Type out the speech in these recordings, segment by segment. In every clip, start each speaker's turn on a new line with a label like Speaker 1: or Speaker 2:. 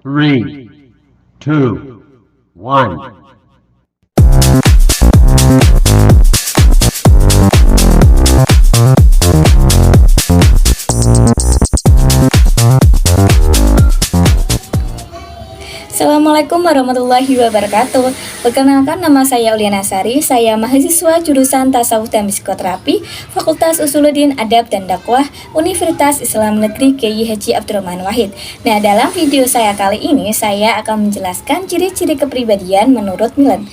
Speaker 1: Three, two, one.
Speaker 2: Assalamualaikum warahmatullahi wabarakatuh. Perkenalkan, nama saya Uliana Sari. Saya mahasiswa jurusan Tasawuf dan Psikoterapi, Fakultas Usuluddin Adab dan Dakwah, Universitas Islam Negeri Kyai Haji Abdurrahman Wahid. Nah, dalam video saya kali ini saya akan menjelaskan ciri-ciri kepribadian menurut Milan.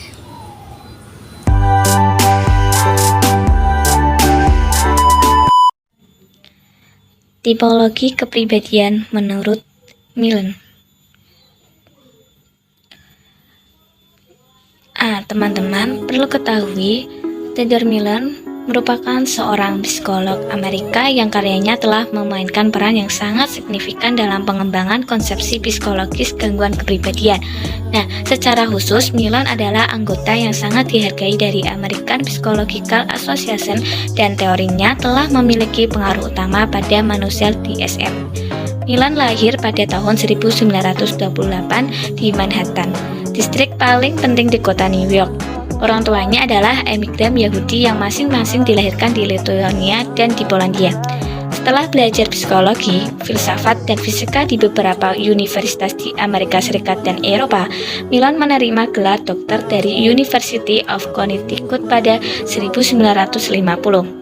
Speaker 2: Tipologi kepribadian menurut Milan. Teman-teman perlu ketahui, Theodore Milan merupakan seorang psikolog Amerika yang karyanya telah memainkan peran yang sangat signifikan dalam pengembangan konsepsi psikologis gangguan kepribadian. Nah, secara khusus Milan adalah anggota yang sangat dihargai dari American Psychological Association dan teorinya telah memiliki pengaruh utama pada manusia DSM. Milan lahir pada tahun 1928 di Manhattan, distrik paling penting di kota New York. Orang tuanya adalah emigran Yahudi yang masing-masing dilahirkan di Lithuania dan di Polandia. Setelah belajar psikologi, filsafat, dan fisika di beberapa universitas di Amerika Serikat dan Eropa, Milan menerima gelar dokter dari University of Connecticut pada 1950.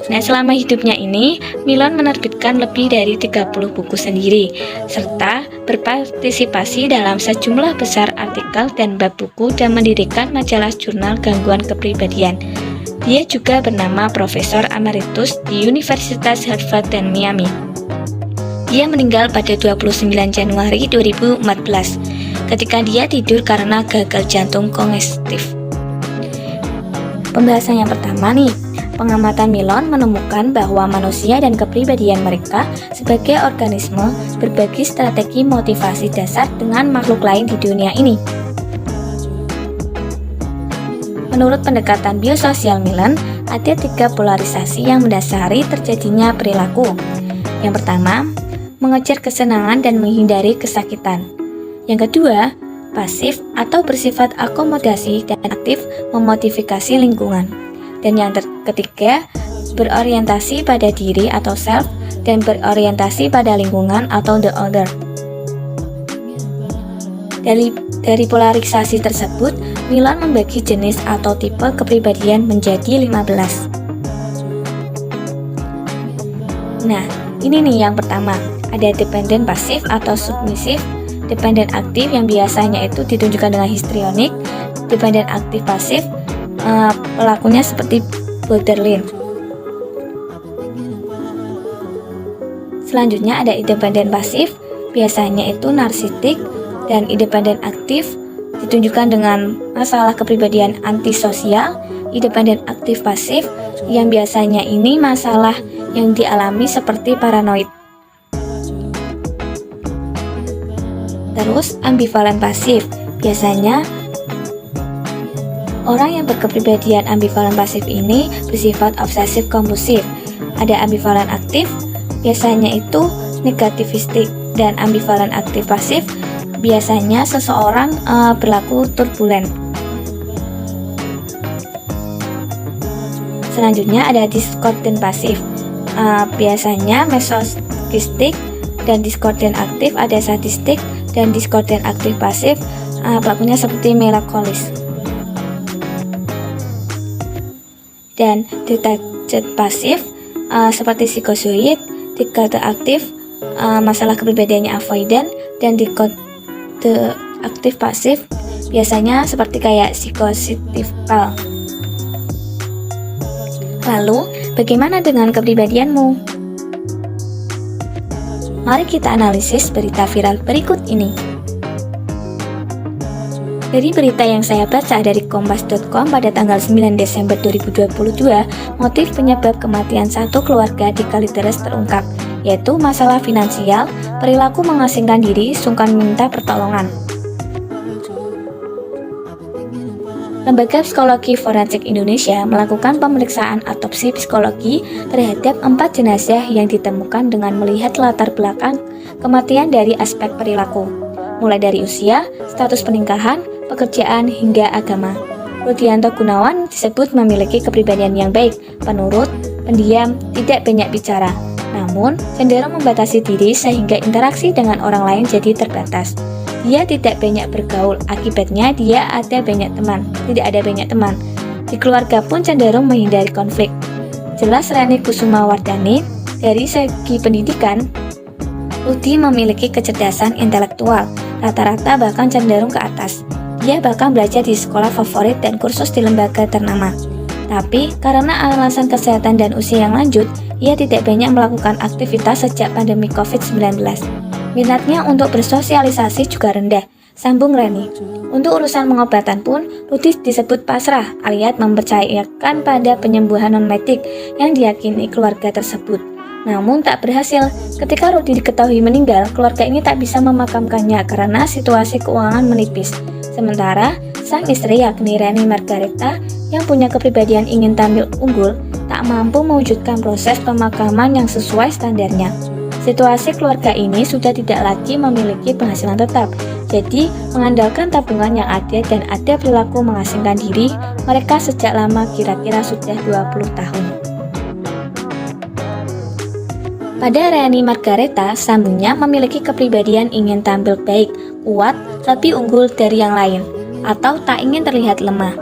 Speaker 2: Nah, selama hidupnya ini, Milan menerbitkan lebih dari 30 buku sendiri, serta berpartisipasi dalam sejumlah besar artikel dan bab buku dan mendirikan majalah jurnal gangguan kepribadian. Dia juga bernama Profesor Emeritus di Universitas Harvard dan Miami. Dia meninggal pada 29 Januari 2014 ketika dia tidur karena gagal jantung kongestif. Pembahasan yang pertama nih, pengamatan Milan menemukan bahwa manusia dan kepribadian mereka sebagai organisme berbagi strategi motivasi dasar dengan makhluk lain di dunia ini. Menurut pendekatan biososial Milan, ada 3 polarisasi yang mendasari terjadinya perilaku. Yang pertama, mengejar kesenangan dan menghindari kesakitan. Yang kedua, pasif atau bersifat akomodasi dan aktif memodifikasi lingkungan. Dan yang ketiga, berorientasi pada diri atau self dan berorientasi pada lingkungan atau the other. Dari polarisasi tersebut, Milan membagi jenis atau tipe kepribadian menjadi 15. Nah, ini nih yang pertama, ada dependent pasif atau submisif, dependent aktif yang biasanya itu ditunjukkan dengan histrionik, dependent aktif pasif, pelakunya seperti borderline. Selanjutnya ada independen pasif, biasanya itu narsistik, dan independen aktif ditunjukkan dengan masalah kepribadian antisosial. Independen aktif pasif yang biasanya ini masalah yang dialami seperti paranoid. Terus ambivalen pasif, biasanya orang yang berkepribadian ambivalen pasif ini bersifat obsesif kompulsif. Ada ambivalen aktif, biasanya itu negativistik, dan ambivalen aktif pasif biasanya seseorang berlaku turbulen. Selanjutnya ada discordant pasif, biasanya mesochistic dan discordant aktif. Ada sadistik dan discordant aktif pasif, pelakunya seperti melankolis. Dan detached pasif seperti psikozoid, decode aktif, masalah kepribadiannya avoidant, dan decode aktif pasif biasanya seperti kayak psikotypal. Lalu, bagaimana dengan kepribadianmu? Mari kita analisis berita viral berikut ini. Dari berita yang saya baca dari kompas.com pada tanggal 9 Desember 2022, motif penyebab kematian satu keluarga di Kalideres terungkap, yaitu masalah finansial, perilaku mengasingkan diri, sungkan minta pertolongan. Lembaga Psikologi Forensik Indonesia melakukan pemeriksaan autopsi psikologi terhadap 4 jenazah yang ditemukan dengan melihat latar belakang kematian dari aspek perilaku. mulai dari usia, status pernikahan, pekerjaan, hingga agama. Rudianto Gunawan disebut memiliki kepribadian yang baik, penurut, pendiam, tidak banyak bicara, namun cenderung membatasi diri sehingga interaksi dengan orang lain jadi terbatas. Dia tidak banyak bergaul, akibatnya dia tidak ada banyak teman. Di keluarga pun cenderung menghindari konflik. Jelas Reni Kusumawardhani, dari segi pendidikan, Rudi memiliki kecerdasan intelektual, rata-rata bahkan cenderung ke atas. Dia bahkan belajar di sekolah favorit dan kursus di lembaga ternama. Tapi, karena alasan kesehatan dan usia yang lanjut, ia tidak banyak melakukan aktivitas sejak pandemi COVID-19. Minatnya untuk bersosialisasi juga rendah, sambung Reni. Untuk urusan pengobatan pun, Rudi disebut pasrah, alias mempercayakan pada penyembuhan non-medik yang diyakini keluarga tersebut. Namun tak berhasil. Ketika Rudi diketahui meninggal, keluarga ini tak bisa memakamkannya karena situasi keuangan menipis. Sementara, sang istri yakni Reni Margareta yang punya kepribadian ingin tampil unggul, tak mampu mewujudkan proses pemakaman yang sesuai standarnya. Situasi keluarga ini sudah tidak lagi memiliki penghasilan tetap, jadi mengandalkan tabungan yang ada dan ada perilaku mengasingkan diri mereka sejak lama, kira-kira sudah 20 tahun. Pada Reni Margareta, sambungnya memiliki kepribadian ingin tampil baik, kuat, lebih unggul dari yang lain, atau tak ingin terlihat lemah.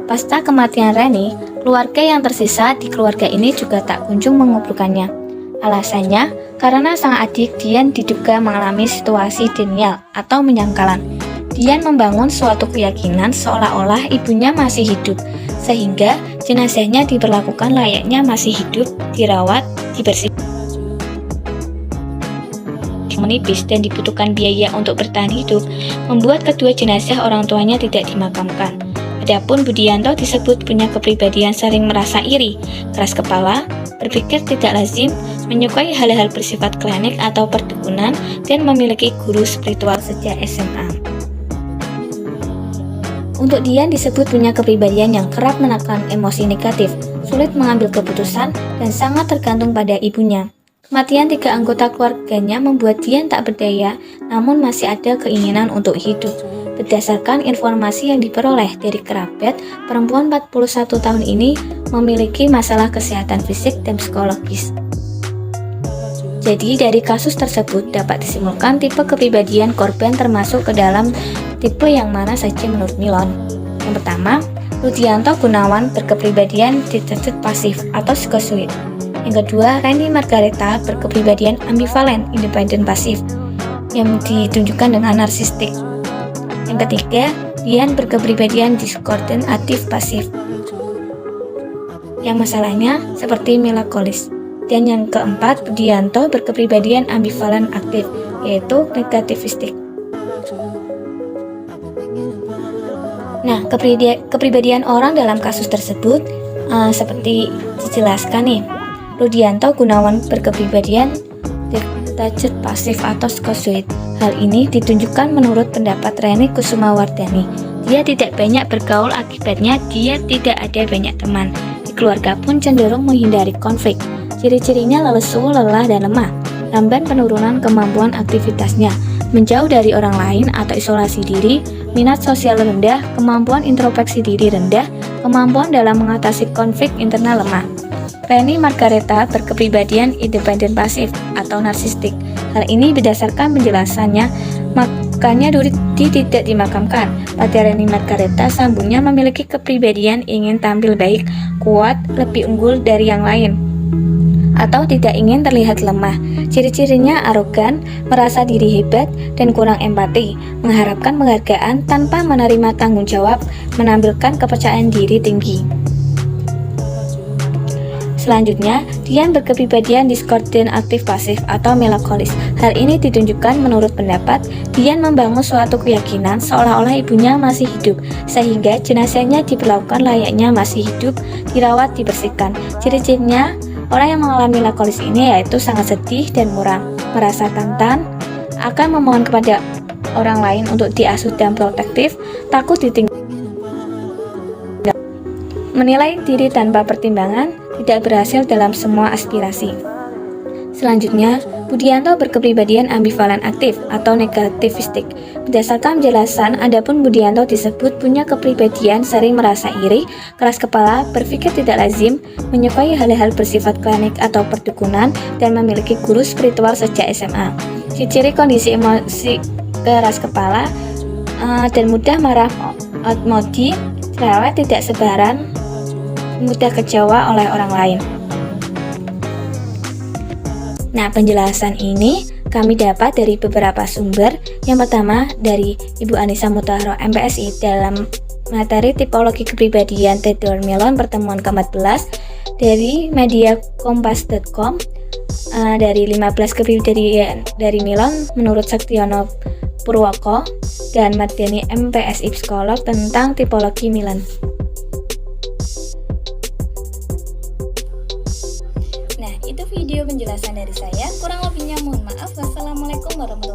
Speaker 2: Pasca kematian Reni, keluarga yang tersisa di keluarga ini juga tak kunjung menguburkannya. Alasannya, karena sang adik Dian diduga mengalami situasi denial atau menyangkalan. Dian membangun suatu keyakinan seolah-olah ibunya masih hidup, sehingga jenazahnya diperlakukan layaknya masih hidup, dirawat, dibersihkan menipis dan dibutuhkan biaya untuk bertahan hidup, membuat kedua jenazah orang tuanya tidak dimakamkan. Adapun Budianto disebut punya kepribadian sering merasa iri, keras kepala, berpikir tidak lazim, menyukai hal-hal bersifat klinik atau perdukunan, dan memiliki guru spiritual sejak SMA. Untuk Dian disebut punya kepribadian yang kerap menekan emosi negatif, sulit mengambil keputusan, dan sangat tergantung pada ibunya. Kematian 3 anggota keluarganya membuat Dian tak berdaya, namun masih ada keinginan untuk hidup. Berdasarkan informasi yang diperoleh dari kerabat, perempuan 41 tahun ini memiliki masalah kesehatan fisik dan psikologis. Jadi dari kasus tersebut dapat disimpulkan tipe kepribadian korban termasuk ke dalam tipe yang mana saja menurut Milon. Yang pertama, Rudianto Gunawan berkepribadian detached pasif atau schizoid. Yang kedua, Reni Margareta berkepribadian ambivalen independen pasif yang ditunjukkan dengan narsistik. Yang ketiga, Dian berkepribadian discordant aktif pasif yang masalahnya seperti melankolis. Dan yang keempat, Budianto berkepribadian ambivalen aktif, yaitu negativistik. Nah, kepribadian orang dalam kasus tersebut seperti dijelaskan nih. Rudianto Gunawan berkepribadian detached pasif atau schizoid. Hal ini ditunjukkan menurut pendapat Reni Kusumawardhani. Dia tidak banyak bergaul, akibatnya dia tidak ada banyak teman. Di keluarga pun cenderung menghindari konflik. Ciri-cirinya lesu, lelah, dan lemah. Lamban penurunan kemampuan aktivitasnya, menjauh dari orang lain atau isolasi diri, minat sosial rendah, kemampuan introspeksi diri rendah, kemampuan dalam mengatasi konflik internal lemah. Reni Margareta berkepribadian independen pasif atau narsistik. Hal ini berdasarkan penjelasannya, makanya Rudi tidak dimakamkan. Pada Reni Margareta, sambungnya memiliki kepribadian ingin tampil baik, kuat, lebih unggul dari yang lain, atau tidak ingin terlihat lemah. Ciri-cirinya arogan, merasa diri hebat, dan kurang empati, mengharapkan penghargaan tanpa menerima tanggung jawab, menampilkan kepercayaan diri tinggi. Selanjutnya, Dian berkepribadian discordant aktif pasif atau melankolis. Hal ini ditunjukkan menurut pendapat, Dian membangun suatu keyakinan seolah-olah ibunya masih hidup, sehingga jenazahnya diperlakukan layaknya masih hidup, dirawat, dibersihkan. Ciri-cirinya, orang yang mengalami melankolis ini yaitu sangat sedih dan muram, merasa rentan, akan memohon kepada orang lain untuk diasuh dan protektif, takut ditinggal, menilai diri tanpa pertimbangan, tidak berhasil dalam semua aspirasi. Selanjutnya, Budianto berkepribadian ambivalen aktif atau negativistik. Berdasarkan penjelasan, adapun Budianto disebut punya kepribadian sering merasa iri, keras kepala, berpikir tidak lazim, menyukai hal-hal bersifat klinik atau perdukunan, dan memiliki guru spiritual sejak SMA. Ciri kondisi emosi keras kepala dan mudah marah, outmodi, cerewet, tidak sabaran, mudah kecewa oleh orang lain. Nah, penjelasan ini kami dapat dari beberapa sumber. Yang pertama dari Ibu Anissa Mutaharo MPSI dalam materi tipologi kepribadian Theodore Millon pertemuan ke-14, dari media kompas.com dari 15 kepribadian dari Millon menurut Saktiono Purwoko, dan Mardani MPSI psikolog tentang tipologi Millon. Nah, itu video penjelasan dari saya. Kurang lebihnya mohon maaf. Wassalamualaikum warahmatullahi wabarakatuh.